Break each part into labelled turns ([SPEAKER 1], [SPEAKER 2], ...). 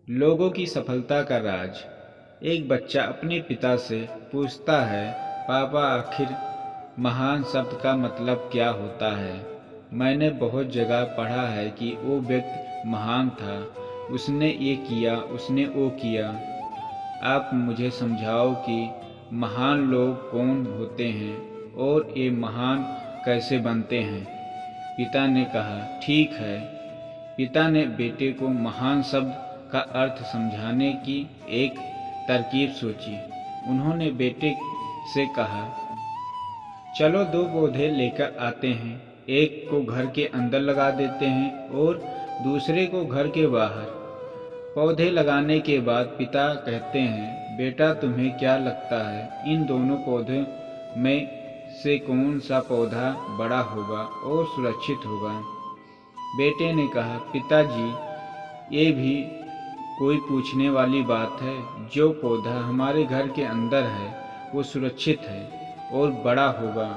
[SPEAKER 1] लोगों की सफलता का राज। एक बच्चा अपने पिता से पूछता है, पापा आखिर महान शब्द का मतलब क्या होता है? मैंने बहुत जगह पढ़ा है कि वो व्यक्ति महान था, उसने ये किया, उसने वो किया। आप मुझे समझाओ कि महान लोग कौन होते हैं और ये महान कैसे बनते हैं। पिता ने कहा, ठीक है। पिता ने बेटे को महान शब्द का अर्थ समझाने की एक तरकीब सोची। उन्होंने बेटे से कहा, चलो दो पौधे लेकर आते हैं, एक को घर के अंदर लगा देते हैं और दूसरे को घर के बाहर। पौधे लगाने के बाद पिता कहते हैं, बेटा तुम्हें क्या लगता है इन दोनों पौधों में से कौन सा पौधा बड़ा होगा और सुरक्षित होगा? बेटे ने कहा, पिताजी ये भी कोई पूछने वाली बात है। जो पौधा हमारे घर के अंदर है वो सुरक्षित है और बड़ा होगा,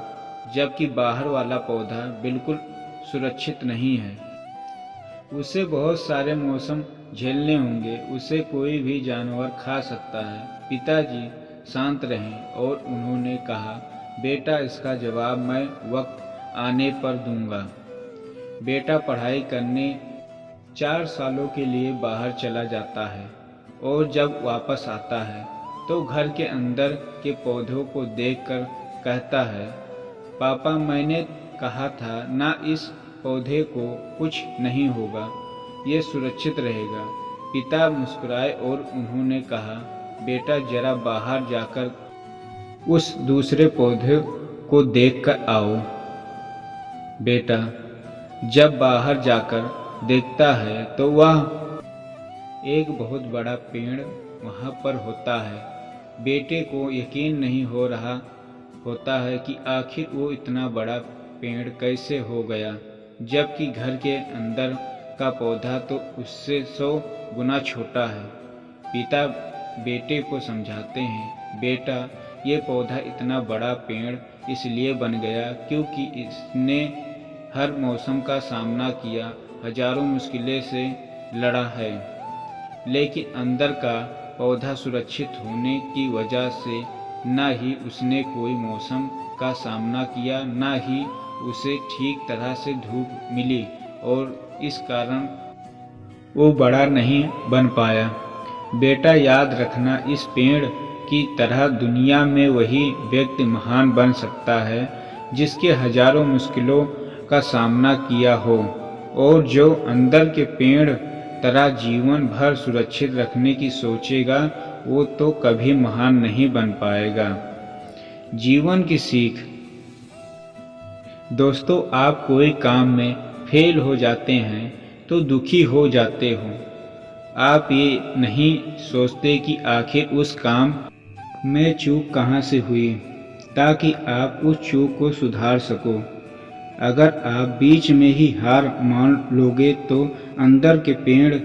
[SPEAKER 1] जबकि बाहर वाला पौधा बिल्कुल सुरक्षित नहीं है। उसे बहुत सारे मौसम झेलने होंगे, उसे कोई भी जानवर खा सकता है। पिताजी शांत रहें और उन्होंने कहा, बेटा इसका जवाब मैं वक्त आने पर दूंगा। बेटा पढ़ाई करने 4 सालों के लिए बाहर चला जाता है और जब वापस आता है तो घर के अंदर के पौधों को देखकर कहता है, पापा मैंने कहा था ना, इस पौधे को कुछ नहीं होगा, ये सुरक्षित रहेगा। पिता मुस्कुराए और उन्होंने कहा, बेटा जरा बाहर जाकर उस दूसरे पौधे को देखकर आओ। बेटा जब बाहर जाकर देखता है तो वह एक बहुत बड़ा पेड़ वहाँ पर होता है। बेटे को यकीन नहीं हो रहा होता है कि आखिर वो इतना बड़ा पेड़ कैसे हो गया, जबकि घर के अंदर का पौधा तो उससे 100 गुना छोटा है। पिता बेटे को समझाते हैं, बेटा ये पौधा इतना बड़ा पेड़ इसलिए बन गया क्योंकि इसने हर मौसम का सामना किया, हजारों मुश्किलें से लड़ा है, लेकिन अंदर का पौधा सुरक्षित होने की वजह से न ही उसने कोई मौसम का सामना किया, न ही उसे ठीक तरह से धूप मिली और इस कारण वो बड़ा नहीं बन पाया। बेटा याद रखना, इस पेड़ की तरह दुनिया में वही व्यक्ति महान बन सकता है जिसके हजारों मुश्किलों का सामना किया हो और जो अंदर के पेड़ तरह जीवन भर सुरक्षित रखने की सोचेगा वो तो कभी महान नहीं बन पाएगा। जीवन की सीख। दोस्तों, आप कोई काम में फेल हो जाते हैं तो दुखी हो जाते हो। आप ये नहीं सोचते कि आखिर उस काम में चूक कहाँ से हुई, ताकि आप उस चूक को सुधार सको। अगर आप बीच में ही हार मान लोगे तो अंदर के पेड़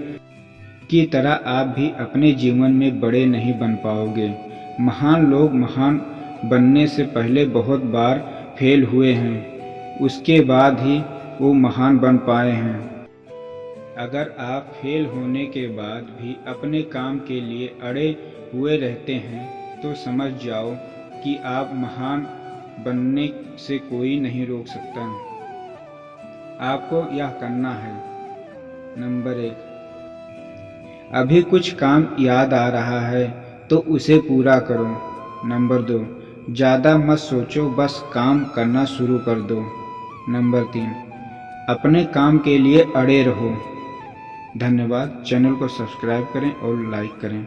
[SPEAKER 1] की तरह आप भी अपने जीवन में बड़े नहीं बन पाओगे। महान लोग महान बनने से पहले बहुत बार फेल हुए हैं, उसके बाद ही वो महान बन पाए हैं। अगर आप फेल होने के बाद भी अपने काम के लिए अड़े हुए रहते हैं तो समझ जाओ कि आप महान बनने से कोई नहीं रोक सकता। आपको यह करना है। नंबर 1, अभी कुछ काम याद आ रहा है तो उसे पूरा करो। नंबर 2, ज़्यादा मत सोचो, बस काम करना शुरू कर दो। नंबर 3, अपने काम के लिए अड़े रहो। धन्यवाद। चैनल को सब्सक्राइब करें और लाइक करें।